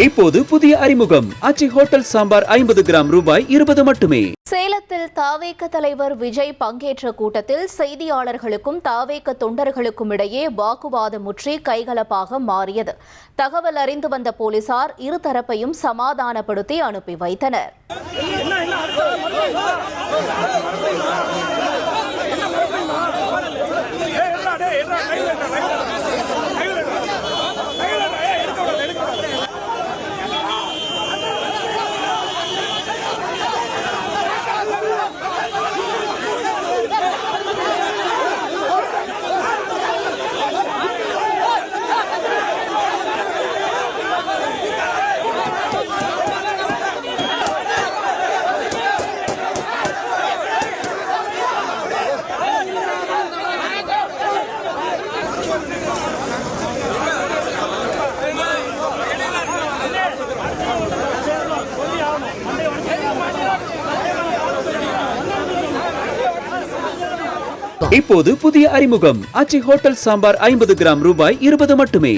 இப்போது புதிய அறிமுகம் ஆச்சி ஹோட்டல் சாம்பார் 50 கிராம் ரூபாய் 20 மட்டுமே. சேலத்தில் தாவேக தலைவர் விஜய் பங்கேற்ற கூட்டத்தில் செய்தியாளர்களுக்கும் தாவேக தொண்டர்களுக்கும் இடையே வாக்குவாதம் முற்றி கைகலப்பாக மாறியது. தகவல் அறிந்து வந்த போலீசார் இருதரப்பையும் சமாதானப்படுத்தி அனுப்பி வைத்தனர். இப்போது புதிய அறிமுகம் ஆச்சி ஹோட்டல் சாம்பார் 50 கிராம் ரூபாய் 20 மட்டுமே.